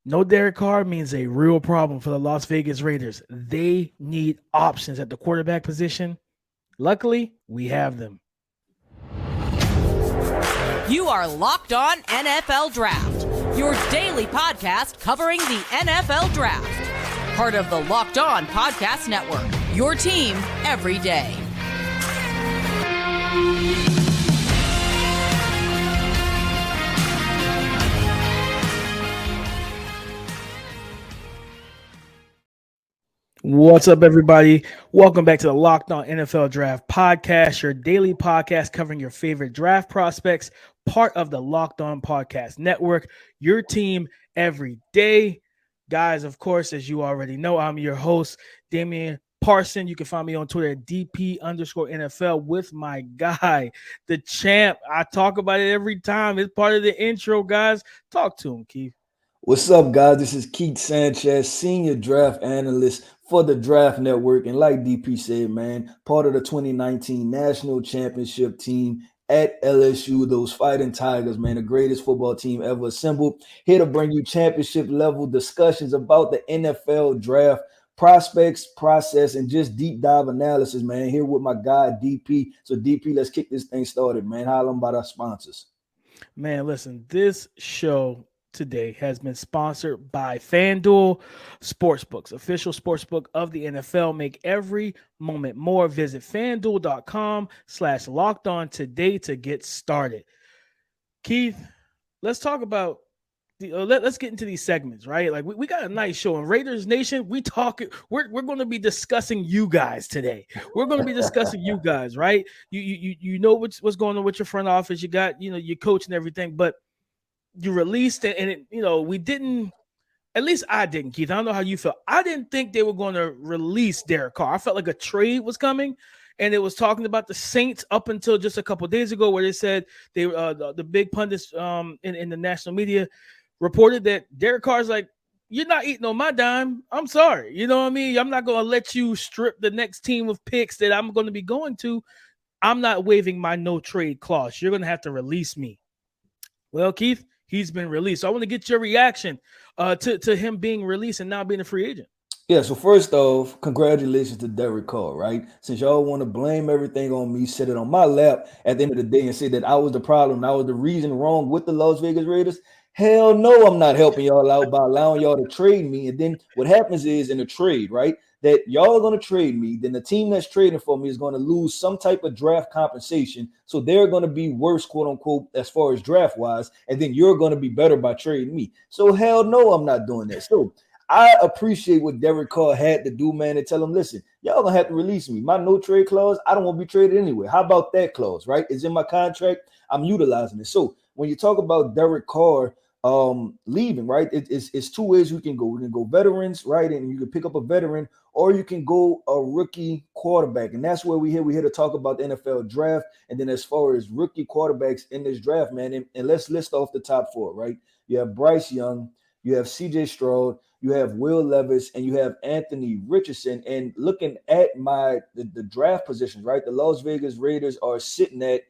No Derek Carr means a real problem for the Las Vegas Raiders. They need options at the quarterback position. Luckily, we have them. You are Locked On NFL Draft, your daily podcast covering the NFL Draft. Part of the Locked On Podcast Network, your team every day. What's up, everybody? Welcome back to the Locked On NFL Draft Podcast, your daily podcast covering your favorite draft prospects, part of the Locked On Podcast Network, your team every day. Guys, of course, as you already know, I'm your host, Damian Parson. You can find me on Twitter at DP_NFL with my guy, the champ. I talk about it every time. It's part of the intro, guys. Talk to him, Keith. What's up, guys? This is Keith Sanchez, senior draft analyst for the Draft Network. And like DP said, man, part of the 2019 National Championship team at LSU, those Fighting Tigers, man, the greatest football team ever assembled. Here to bring you championship level discussions about the NFL draft, prospects, process, and just deep dive analysis, man. Here with my guy, DP. So, DP, let's kick this thing started, man. Holla about our sponsors. Man, listen, this show today has been sponsored by FanDuel Sportsbooks, official sportsbook of the NFL. Make every moment more. Visit FanDuel.com/lockedon today to get started. Keith, let's talk about let's get into these segments, right? Like we got a nice show in Raiders Nation. We're going to be discussing you guys today. We're going to be discussing you guys, right? You know what's going on with your front office. You got, your coach and everything, but you released it, and we didn't. At least I didn't, Keith. I don't know how you felt. I didn't think they were going to release Derek Carr. I felt like a trade was coming, and it was talking about the Saints up until just a couple of days ago, where they said they the big pundits in the national media reported that Derek Carr's like, you're not eating on my dime. I'm sorry. You know what I mean? I'm not going to let you strip the next team of picks that I'm going to be going to. I'm not waiving my no trade clause. You're going to have to release me. Well, Keith, he's been released. So I want to get your reaction to him being released and now being a free agent. Yeah, so first off, congratulations to Derek Carr, right? Since y'all want to blame everything on me, set it on my lap at the end of the day and say that I was the problem, I was the reason wrong with the Las Vegas Raiders. Hell no, I'm not helping y'all out by allowing y'all to trade me. And then what happens is in a trade, right, that y'all are going to trade me, then the team that's trading for me is going to lose some type of draft compensation. So they're going to be worse, quote unquote, as far as draft wise. And then you're going to be better by trading me. So hell no, I'm not doing that. So I appreciate what Derek Carr had to do, man, and tell him, listen, y'all gonna have to release me. My no trade clause, I don't want to be traded anyway. How about that clause, right? It's in my contract. I'm utilizing it. So when you talk about Derek Carr leaving, right, it's two ways we can go. We can go veterans, right, and you can pick up a veteran, or you can go a rookie quarterback. And that's where we're here to talk about the NFL draft. And then as far as rookie quarterbacks in this draft, man, and let's list off the top four, right? You have Bryce Young, you have CJ Stroud, you have Will Levis, and you have Anthony Richardson. And looking at the draft positions, right? The Las Vegas Raiders are sitting at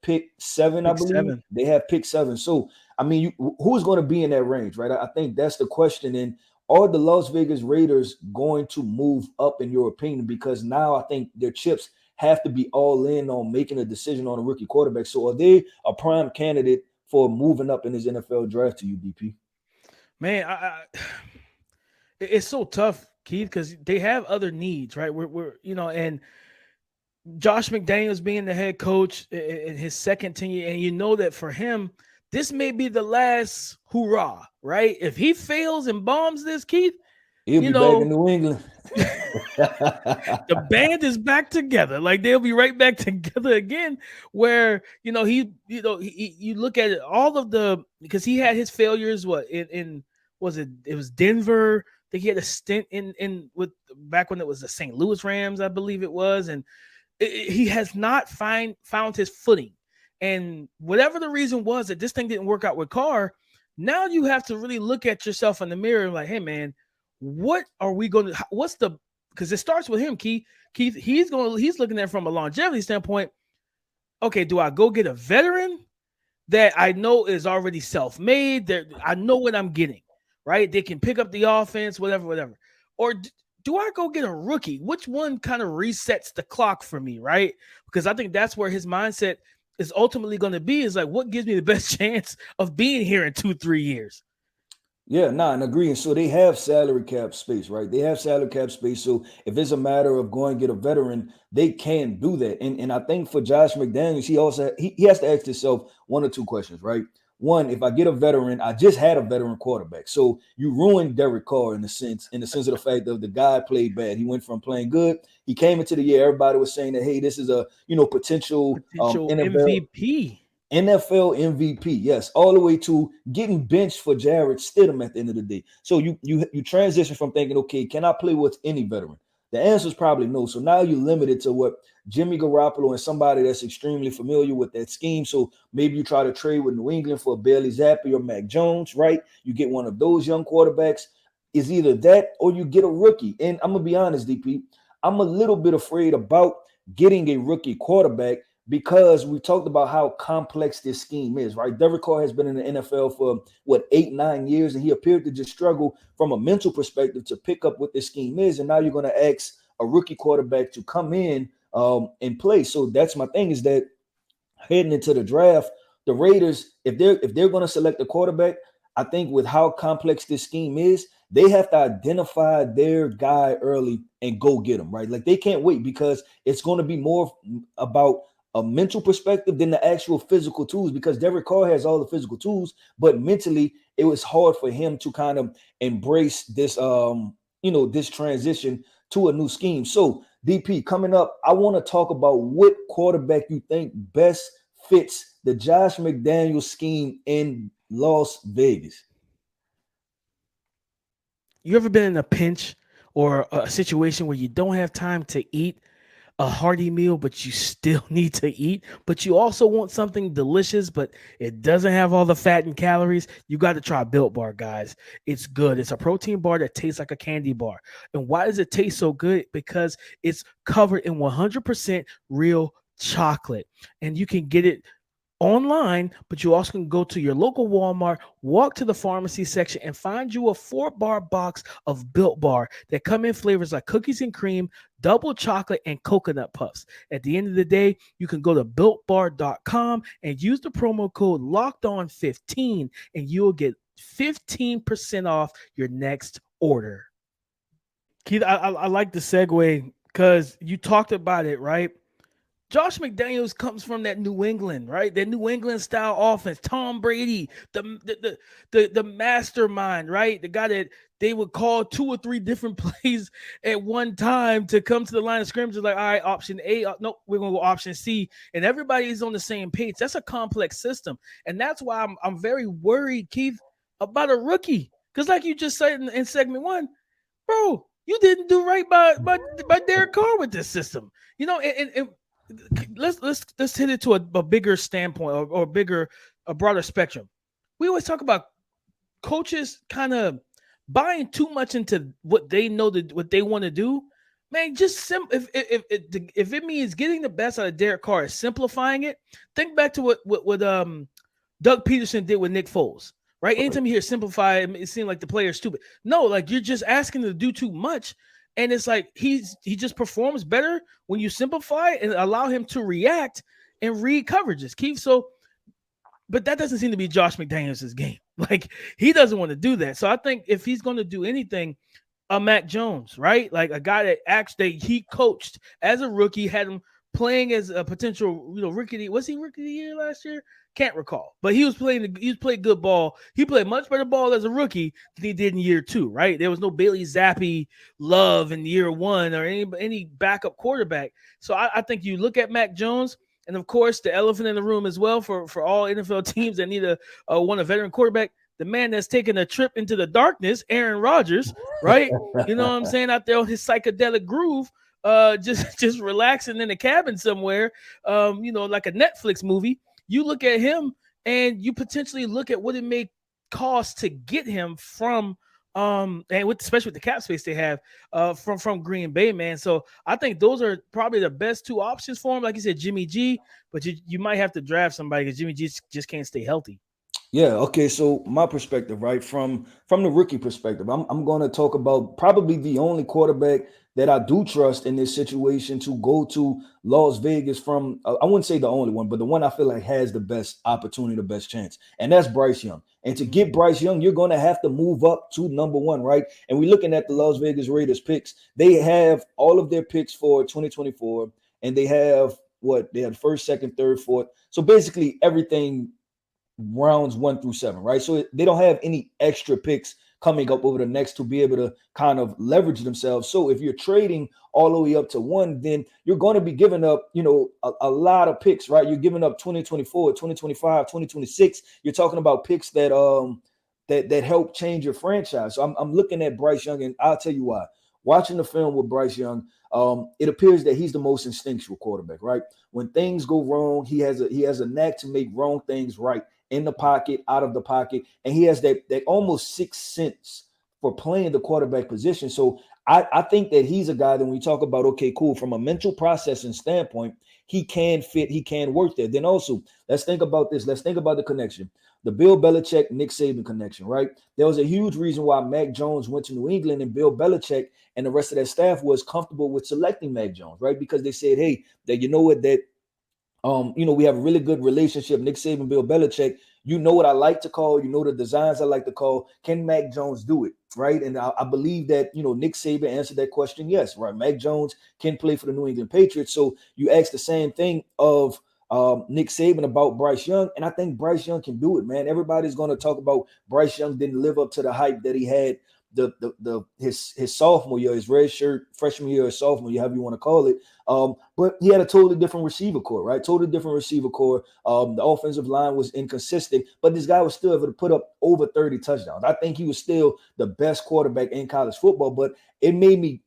pick 7, I believe. 7. They have pick 7. So, I mean, who's going to be in that range, right? I think that's the question. And are the Las Vegas Raiders going to move up, in your opinion? Because now I think their chips have to be all in on making a decision on a rookie quarterback. So are they a prime candidate for moving up in this NFL draft to you, DP? Man, it's so tough, Keith, because they have other needs, right? We're and Josh McDaniels being the head coach in his second tenure, and you know that for him, this may be the last hurrah, right? If he fails and bombs this, Keith, he'll be back in New England. The band is back together. Like they'll be right back together again. Where you look at it, all of the, because he had his failures. It was Denver. I think he had a stint in with back when it was the St. Louis Rams, I believe it was, and he has not found his footing. And whatever the reason was that this thing didn't work out with Carr, now you have to really look at yourself in the mirror and like, hey man, what are we going to? What's the? Because it starts with him, Keith. He's looking at it from a longevity standpoint. Okay, do I go get a veteran that I know is already self-made? That I know what I'm getting, right? They can pick up the offense, whatever. Or do I go get a rookie? Which one kind of resets the clock for me, right? Because I think that's where his mindset is ultimately going to be, is like, what gives me the best chance of being here in 2-3 years? Yeah, nah, and agreeing. So they have salary cap space, right? They have salary cap space. So if it's a matter of going get a veteran, they can do that. And I think for Josh McDaniels, he has to ask himself one or two questions, right? One, if I get a veteran, I just had a veteran quarterback. So you ruined Derek Carr in the sense of the fact that the guy played bad. He went from playing good. He came into the year, everybody was saying that, hey, this is a potential Potential NFL MVP. NFL MVP, yes, all the way to getting benched for Jarrett Stidham at the end of the day. So you transition from thinking, okay, can I play with any veteran? The answer is probably no. So now you're limited to what Jimmy Garoppolo and somebody that's extremely familiar with that scheme. So maybe you try to trade with New England for Bailey Zappi or Mac Jones, right? You get one of those young quarterbacks. Is either that or you get a rookie. And I'm gonna be honest, DP, I'm a little bit afraid about getting a rookie quarterback because we talked about how complex this scheme is, right? Derek Carr has been in the NFL for 8-9 years, and he appeared to just struggle from a mental perspective to pick up what this scheme is. And now you're going to ask a rookie quarterback to come in and play. So that's my thing, is that heading into the draft, the Raiders, if they're going to select a quarterback, I think with how complex this scheme is, they have to identify their guy early and go get him, right? Like they can't wait, because it's going to be more about a mental perspective than the actual physical tools, because Derek Carr has all the physical tools, but mentally it was hard for him to kind of embrace this transition to a new scheme. So DP, coming up, I want to talk about what quarterback you think best fits the Josh McDaniels scheme in Las Vegas. You ever been in a pinch or a situation where you don't have time to eat a hearty meal, but you still need to eat, but you also want something delicious, but it doesn't have all the fat and calories? You got to try Built Bar, guys. It's good. It's a protein bar that tastes like a candy bar. And why does it taste so good? Because it's covered in 100% real chocolate, and you can get it online, but you also can go to your local Walmart, walk to the pharmacy section, and find you a 4-bar box of Built Bar that come in flavors like cookies and cream, double chocolate, and coconut puffs. At the end of the day, you can go to builtbar.com and use the promo code LOCKEDON15, and you'll get 15% off your next order. Keith, I like the segue because you talked about it, right? Josh McDaniels comes from that New England, right? That New England style offense. Tom Brady, the mastermind, right? The guy that they would call 2 or 3 different plays at one time to come to the line of scrimmage. Like, all right, option A, no, we're gonna go option C, and everybody is on the same page. That's a complex system, and that's why I'm very worried, Keith, about a rookie. Because, like you just said in segment 1, bro, you didn't do right by Derek Carr with this system, and let's hit it to a bigger standpoint or a broader spectrum. We always talk about coaches kind of buying too much into what they know what they want to do. Man, just if it means getting the best out of Derek Carr, simplifying it. Think back to what Doug Peterson did with Nick Foles. Right? Anytime you hear simplify, it seems like the player's stupid. No, like you're just asking to do too much. And it's like he just performs better when you simplify and allow him to react and read coverages, Keith. So, but that doesn't seem to be Josh McDaniels' game. Like he doesn't want to do that. So I think if he's going to do anything, a Mac Jones, right? Like a guy that actually he coached as a rookie, had him playing as a potential, rookie. Was he rookie of the year last year? Can't recall, but he played good ball. He played much better ball as a rookie than he did in year 2, right? There was no Bailey Zappi love in year 1 or any backup quarterback. So I think you look at Mac Jones, and of course the elephant in the room as well for all NFL teams that need want a veteran quarterback. The man that's taking a trip into the darkness, Aaron Rodgers, right? You know what I'm saying? Out there on his psychedelic groove, just relaxing in a cabin somewhere, like a Netflix movie. You look at him and you potentially look at what it may cost to get him from especially with the cap space they have from Green Bay, man. So I think those are probably the best 2 options for him. Like you said, Jimmy G, but you might have to draft somebody because Jimmy G just can't stay healthy. Yeah, okay. So my perspective, right, from the rookie perspective, I'm going to talk about probably the only quarterback that I do trust in this situation to go to Las Vegas from. I wouldn't say the only one, but the one I feel like has the best opportunity, the best chance, and that's Bryce Young. And to get Bryce Young, you're going to have to move up to number one, right? And we're looking at the Las Vegas Raiders picks. They have all of their picks for 2024, and they have what they had first, second, third, fourth. So basically everything rounds 1 through 7, right? So they don't have any extra picks coming up over the next to be able to kind of leverage themselves. So if you're trading all the way up to one, then you're going to be giving up, a lot of picks, right? You're giving up 2024, 2025, 2026. You're talking about picks that help change your franchise. So I'm looking at Bryce Young, and I'll tell you why. Watching the film with Bryce Young, it appears that he's the most instinctual quarterback, right? When things go wrong, he has a knack to make wrong things right in the pocket, out of the pocket, and he has that almost sixth sense for playing the quarterback position. So I think that he's a guy that when we talk about, okay, cool, from a mental processing standpoint, he can fit, he can work there. Then also, let's think about this. Let's think about the connection. The Bill Belichick, Nick Saban connection, right? There was a huge reason why Mac Jones went to New England and Bill Belichick and the rest of that staff was comfortable with selecting Mac Jones, right? Because they said, hey, that you know what, that we have a really good relationship. Nick Saban, Bill Belichick. You know what I like to call. You know the designs I like to call. Can Mac Jones do it? Right. And I believe that, Nick Saban answered that question. Yes. Right. Mac Jones can play for the New England Patriots. So you ask the same thing of Nick Saban about Bryce Young. And I think Bryce Young can do it, man. Everybody's going to talk about Bryce Young didn't live up to the hype that he had his sophomore year, his red shirt freshman year or sophomore year, however you want to call it. But he had a totally different receiver core, right? Totally different receiver core. The offensive line was inconsistent, but this guy was still able to put up over 30 touchdowns. I think he was still the best quarterback in college football, but it made me,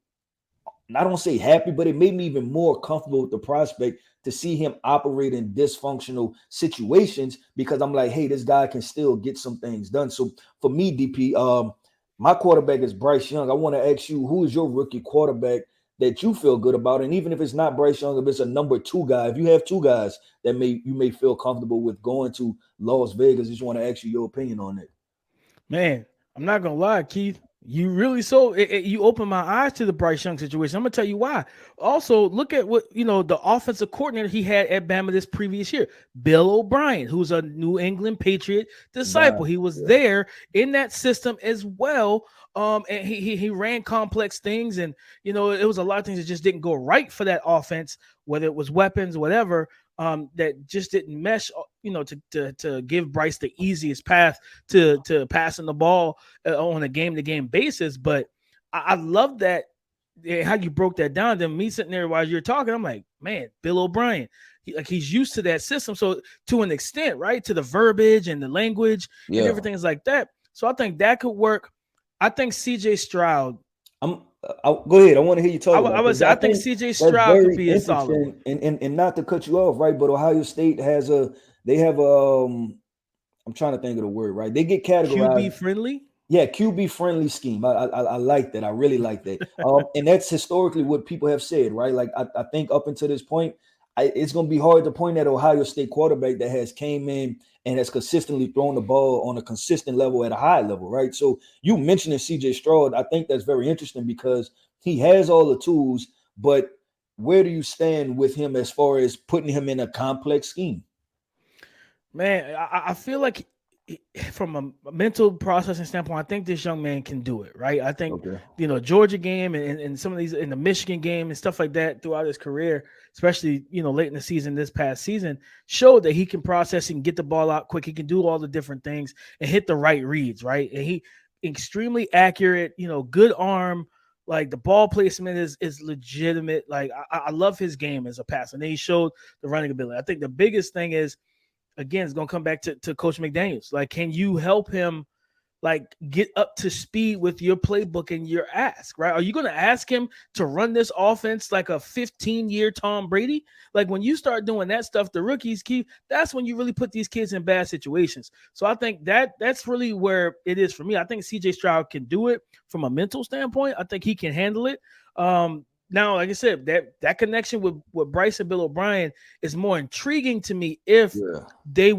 I don't say happy, but it made me even more comfortable with the prospect to see him operate in dysfunctional situations because I'm like, hey, this guy can still get some things done. So for me, DP, my quarterback is Bryce Young. I want to ask you, who is your rookie quarterback that you feel good about? And even if it's not Bryce Young, if it's a number two guy, if you have two guys that you may feel comfortable with going to Las Vegas, I just want to ask you your opinion on it. Man, I'm not gonna lie, Keith. You really you opened my eyes to the Bryce Young situation. I'm gonna tell you why. Also, look at what the offensive coordinator he had at Bama this previous year, Bill O'Brien, who's a New England Patriot disciple. He was there in that system as well. And he ran complex things, and it was a lot of things that just didn't go right for that offense, whether it was weapons, whatever. That just didn't mesh, to give Bryce the easiest path to passing the ball on a game-to-game basis. But I love that how you broke that down. Then me sitting there while you're talking, I'm like, man, Bill O'Brien, he's used to that system. So to an extent, right, to the verbiage and the language and everything is like that. So I think that could work. I think CJ Stroud. Go ahead. I want to hear you talk about this. I think CJ Stroud could be a solid one. And not to cut you off, right? But Ohio State has I'm trying to think of the word, right? They get categorized. QB friendly? Yeah, QB friendly scheme. I like that. I really like that. And that's historically what people have said, right? Like I think up until this point, it's going to be hard to point at Ohio State quarterback that has came in and has consistently thrown the ball on a consistent level at a high level, right? So you mentioning CJ Stroud, I think that's very interesting because he has all the tools, but where do you stand with him as far as putting him in a complex scheme? Man, I feel like from a mental processing standpoint, I think this young man can do it, right? I think, Georgia game and some of these in the Michigan game and stuff like that throughout his career, especially, late in the season, this past season, showed that he can process and get the ball out quick. He can do all the different things and hit the right reads, right? And he extremely accurate, good arm. Like the ball placement is legitimate. Like I love his game as a passer. And then he showed the running ability. I think the biggest thing is, again, it's going to come back to Coach McDaniels. Like, can you help him, like, get up to speed with your playbook and your ask, right? Are you going to ask him to run this offense like a 15-year Tom Brady? Like, when you start doing that stuff, the rookies, Keith, that's when you really put these kids in bad situations. So I think that's really where it is for me. I think CJ Stroud can do it from a mental standpoint. I think he can handle it. Now, like I said, that connection with Bryce and Bill O'Brien is more intriguing to me if Yeah. they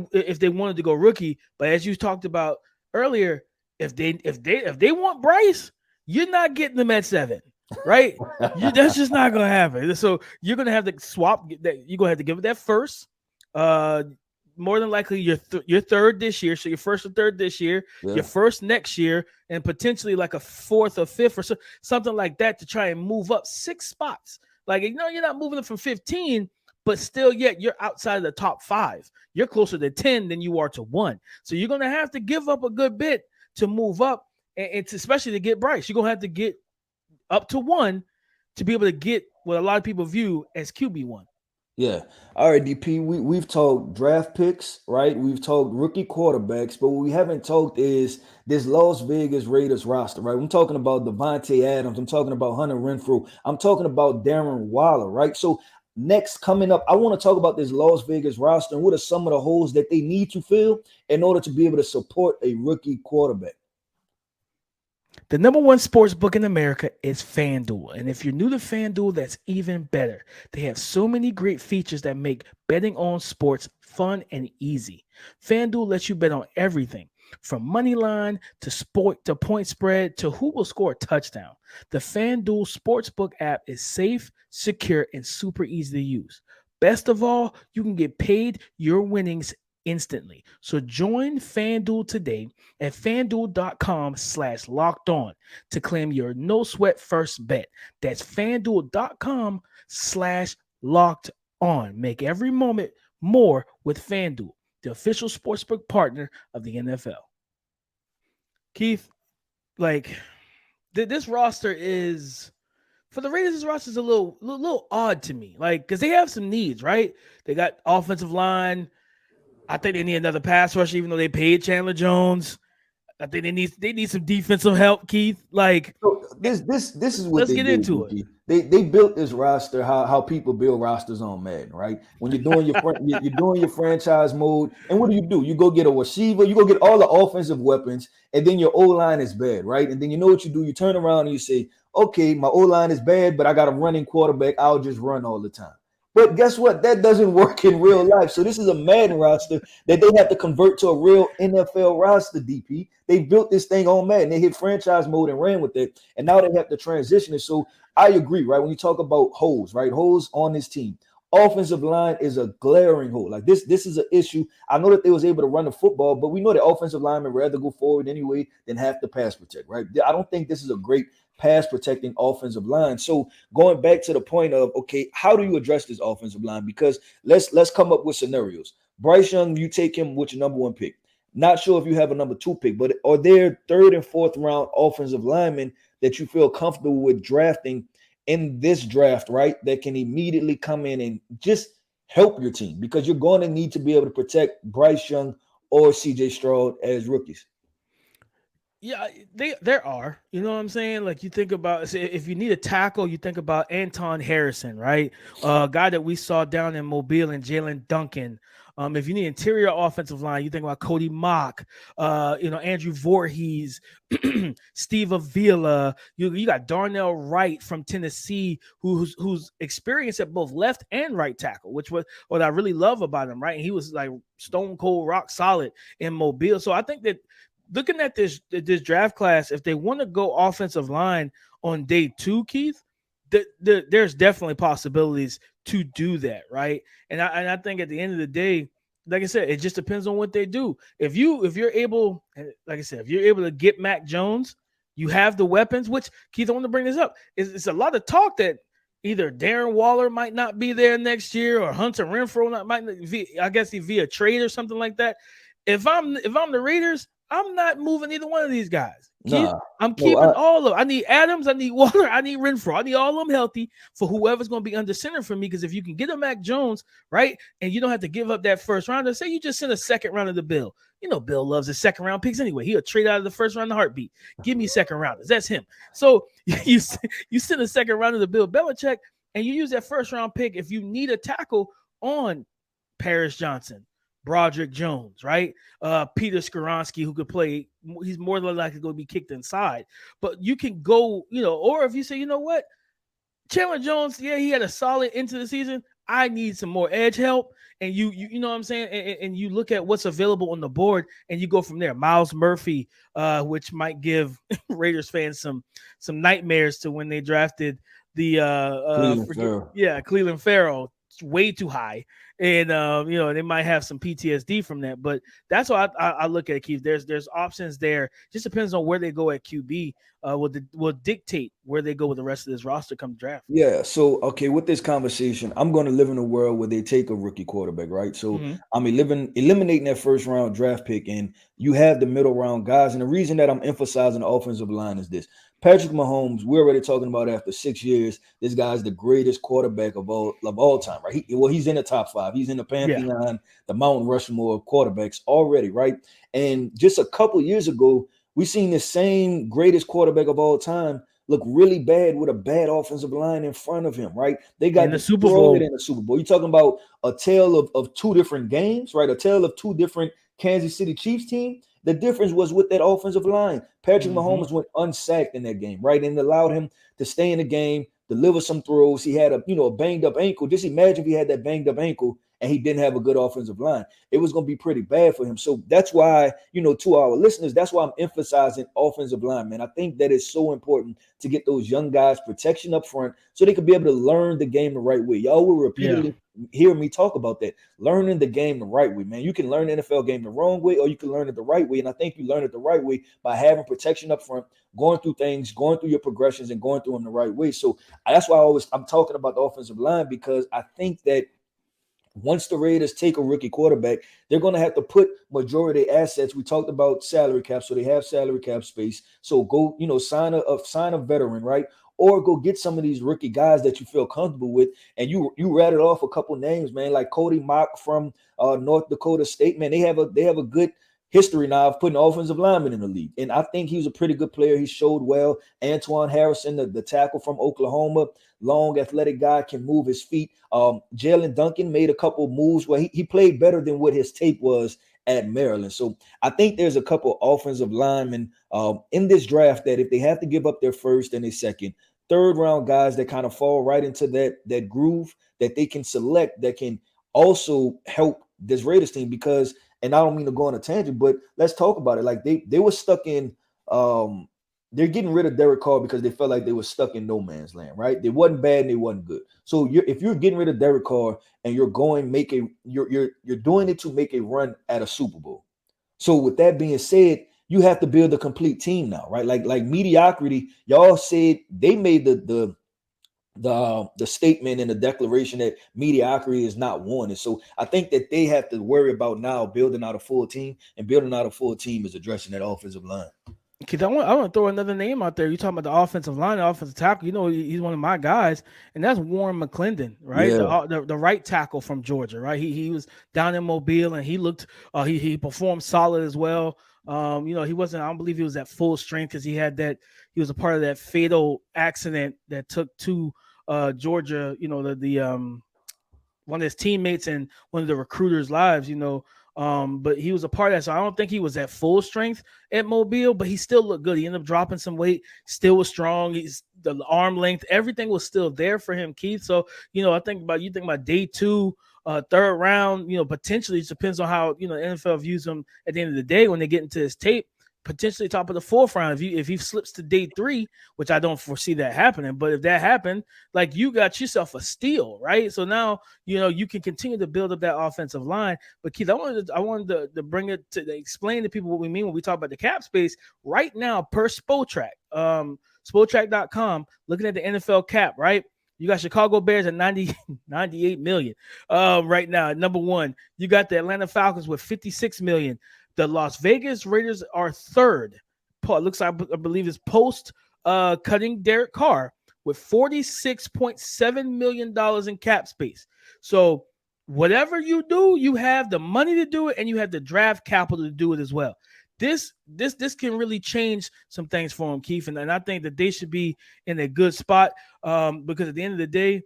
wanted to go rookie. But as you talked about earlier, if they want Bryce, you're not getting them at 7, right? That's just not gonna happen. So you're gonna have to swap that. You're gonna have to give it that first. Uh, More than likely your third this year, so your first or third this year, Yeah. your first next year, and potentially like a fourth or fifth or something like that to try and move up 6 spots. Like, you're not moving it from 15, but still, yet you're outside of the top 5. You're closer to 10 than you are to 1. So you're gonna have to give up a good bit to move up, and especially to get Bryce. You're gonna have to get up to 1 to be able to get what a lot of people view as QB1. Yeah. All right, DP. We've talked draft picks, right? We've talked rookie quarterbacks, but what we haven't talked is this Las Vegas Raiders roster, right? I'm talking about Devontae Adams. I'm talking about Hunter Renfrow. I'm talking about Darren Waller, right? So next coming up, I want to talk about this Las Vegas roster and what are some of the holes that they need to fill in order to be able to support a rookie quarterback. The number one sports book in America is FanDuel. And if you're new to FanDuel, that's even better. They have so many great features that make betting on sports fun and easy. FanDuel lets you bet on everything from money line to point spread to who will score a touchdown. The FanDuel Sportsbook app is safe, secure, and super easy to use. Best of all, you can get paid your winnings instantly. So join FanDuel today at fanduel.com/locked on to claim your no sweat first bet. That's fanduel.com/locked on. Make every moment more with FanDuel, the official sportsbook partner of the NFL. Keith, like this roster is for the Raiders. This roster is a little odd to me, like because they have some needs, right? They got offensive line. I think they need another pass rusher, even though they paid Chandler Jones. I think they need some defensive help, Keith. Like, So this is what let's they get did, into it. DP. They built this roster how people build rosters on Madden, right? When you're doing you're doing your franchise mode, and what do? You go get a receiver, you go get all the offensive weapons, and then your O line is bad, right? And then you know what you do? You turn around and you say, okay, my O line is bad, but I got a running quarterback. I'll just run all the time. But guess what? That doesn't work in real life. So this is a Madden roster that they have to convert to a real NFL roster, DP. They built this thing on Madden. They hit franchise mode and ran with it. And now they have to transition it. So I agree, right? When you talk about holes, right? Holes on this team. Offensive line is a glaring hole. Like this is an issue. I know that they was able to run the football, but we know that offensive linemen rather go forward anyway than have to pass protect, right? I don't think this is a great pass protecting offensive line. So going back to the point of, okay, how do you address this offensive line? Because let's come up with scenarios. Bryce Young, you take him with your number 1 pick. Not sure if you have a number 2 pick, but are there 3rd and 4th round offensive linemen that you feel comfortable with drafting in this draft, right? That can immediately come in and just help your team, because you're going to need to be able to protect Bryce Young or CJ Stroud as rookies. Yeah, there are. You know what I'm saying? Like you think about if you need a tackle, you think about Anton Harrison, right? A guy that we saw down in Mobile, and Jalen Duncan. If you need interior offensive line, you think about Cody Mock, Andrew Voorhees, Steve Avila. You got Darnell Wright from Tennessee, who's experienced at both left and right tackle, which was what I really love about him, right? And he was like stone cold, rock solid in Mobile. So I think that looking at this draft class, if they want to go offensive line on day 2, Keith, there's definitely possibilities to do that, right? And I think at the end of the day, like I said, it just depends on what they do. If you're able, like I said, if you're able to get Mac Jones, you have the weapons. Which, Keith, I want to bring this up. It's a lot of talk that either Darren Waller might not be there next year, or Hunter Renfrow might not, I guess he via trade or something like that. If I'm the Raiders, I'm not moving either one of these guys. I'm keeping all of them. I need Adams, I need Waller, I need Renfrow. I need all of them healthy for whoever's going to be under center for me. Because if you can get a Mac Jones, right, and you don't have to give up that first round, say you just send a second round of the Bill. You know Bill loves his second round picks anyway. He'll trade out of the first round in a heartbeat. Give me second rounders. That's him. So you send a second round of the Bill Belichick, and you use that first round pick if you need a tackle on Paris Johnson, Broderick Jones, right? Peter Skoronski, who could play. He's more than likely going to be kicked inside. But you can go, or if you say, you know what? Chandler Jones, yeah, he had a solid into the season. I need some more edge help. And you know what I'm saying? And you look at what's available on the board and you go from there. Miles Murphy, which might give Raiders fans some nightmares to when they drafted the Cleveland Farrell. Cleveland Farrell. It's way too high. And they might have some PTSD from that. But that's why I look at it, Keith. There's options there. Just depends on where they go at QB. Will dictate where they go with the rest of this roster come draft. Yeah. So, okay, with this conversation, I'm going to live in a world where they take a rookie quarterback, right? So, Mm-hmm. I'm eliminating that first round draft pick, and you have the middle round guys. And the reason that I'm emphasizing the offensive line is this: Patrick Mahomes. We're already talking about after 6 years, this guy's the greatest quarterback of all time, right? He's in the top 5. He's in the pantheon, the Mount Rushmore of quarterbacks already, right? And just a couple years ago, we seen the same greatest quarterback of all time look really bad with a bad offensive line in front of him, right? They got In the Super destroyed Bowl. in the Super Bowl. You're talking about a tale of two different games, right? A tale of two different Kansas City Chiefs team. The difference was with that offensive line. Patrick Mm-hmm. Mahomes went unsacked in that game, right? And allowed him to stay in the game, deliver some throws. He had a banged up ankle. Just imagine if he had that banged up ankle and he didn't have a good offensive line. It was going to be pretty bad for him. So that's why, to our listeners, that's why I'm emphasizing offensive line, man. I think that is so important to get those young guys protection up front so they could be able to learn the game the right way. Y'all will repeatedly hear me talk about that. Learning the game the right way, man. You can learn the NFL game the wrong way or you can learn it the right way. And I think you learn it the right way by having protection up front, going through things, going through your progressions and going through them the right way. So that's why I'm talking about the offensive line, because I think that once the Raiders take a rookie quarterback, they're going to have to put majority of assets. We talked about salary cap, so they have salary cap space. So go, sign a veteran, right? Or go get some of these rookie guys that you feel comfortable with. And you rattled off a couple names, man, like Cody Mock from North Dakota State. Man, they have a good history now of putting offensive linemen in the league. And I think he was a pretty good player. He showed well. Antoine Harrison, the tackle from Oklahoma, long athletic guy, can move his feet. Jalen Duncan made a couple moves where he played better than what his tape was at Maryland. So I think there's a couple offensive linemen in this draft that if they have to give up their first and their second, third round guys that kind of fall right into that groove that they can select that can also help this Raiders team. Because, and I don't mean to go on a tangent, but let's talk about it. Like they were stuck in they're getting rid of Derek Carr because they felt like they were stuck in no man's land, right? They wasn't bad and they wasn't good. So if you're getting rid of Derek Carr and you're doing it to make a run at a Super Bowl. So with that being said, you have to build a complete team now, right? Like mediocrity. Y'all said they made the statement and the declaration that mediocrity is not wanted. So I think that they have to worry about now building out a full team, and building out a full team is addressing that offensive line. Because I want to throw another name out there. You talking about the offensive line, the offensive tackle. He's one of my guys, and that's Warren McClendon, right? Yeah. The right tackle from Georgia, right? He was down in Mobile, and he looked he performed solid as well. He wasn't. I don't believe he was at full strength because he was a part of that fatal accident that took two Georgia, one of his teammates and one of the recruiters' lives, but he was a part of that. So I don't think he was at full strength at Mobile, but he still looked good. He ended up dropping some weight, still was strong. He's the arm length, everything was still there for him, Keith. So, I think about day 2, third round, potentially it depends on how, the NFL views him at the end of the day when they get into his tape. Potentially top of the 4th round if he slips to day 3, which I don't foresee that happening. But if that happened, like, you got yourself a steal, right? So now you can continue to build up that offensive line. But Keith, I wanted to bring it to explain to people what we mean when we talk about the cap space right now per Spotrac, Spotrac.com, looking at the NFL cap, right? You got Chicago Bears at 98 million right now at number 1. You got the Atlanta Falcons with 56 million. The Las Vegas Raiders are 3rd. It looks like, I believe, is post cutting Derek Carr with $46.7 million in cap space. So whatever you do, you have the money to do it, and you have the draft capital to do it as well. This can really change some things for him, Keith, and I think that they should be in a good spot because at the end of the day,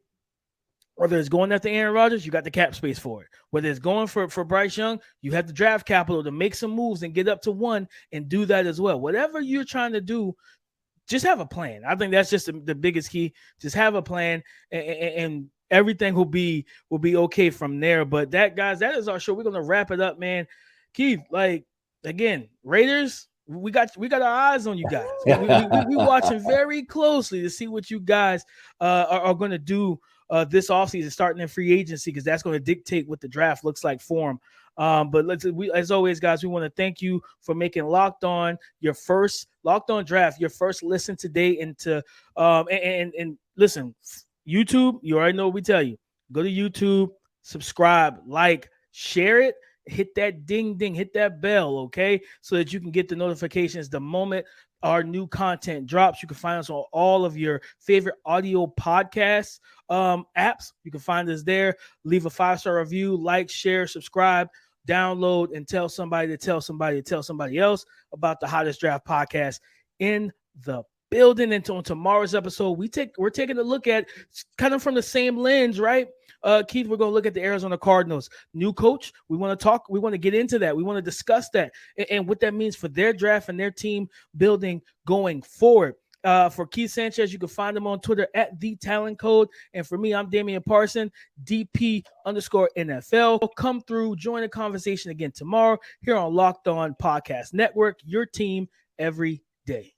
whether it's going after Aaron Rodgers, you got the cap space for it. Whether it's going for Bryce Young, you have the draft capital to make some moves and get up to 1 and do that as well. Whatever you're trying to do just have a plan. I think that's just the biggest key. Just have a plan, and everything will be okay from there. But that, guys, that is our show. We're gonna wrap it up, man. Keith, like, again, Raiders, we got our eyes on you guys. We watching very closely to see what you guys are going to do this offseason, starting in free agency, because that's going to dictate what the draft looks like for them. But as always, guys, we want to thank you for making Locked On your first Locked On Draft, your first listen today. Into and listen, YouTube, you already know what we tell you. Go to YouTube, subscribe, like, share it. Hit that ding, hit that bell, okay? So that you can get the notifications the moment our new content drops. You can find us on all of your favorite audio podcast apps. You can find us there. Leave a 5-star review, like, share, subscribe, download, and tell somebody to tell somebody to tell somebody else about the Hottest Draft podcast in the building. And on tomorrow's episode, we're taking a look at, kind of from the same lens, right? Keith, we're going to look at the Arizona Cardinals. New coach. We want to get into that. We want to discuss that and what that means for their draft and their team building going forward. For Keith Sanchez, you can find him on Twitter at The Talent Code. And for me, I'm Damian Parson, DP_NFL. Come through, join the conversation again tomorrow here on Locked On Podcast Network, your team every day.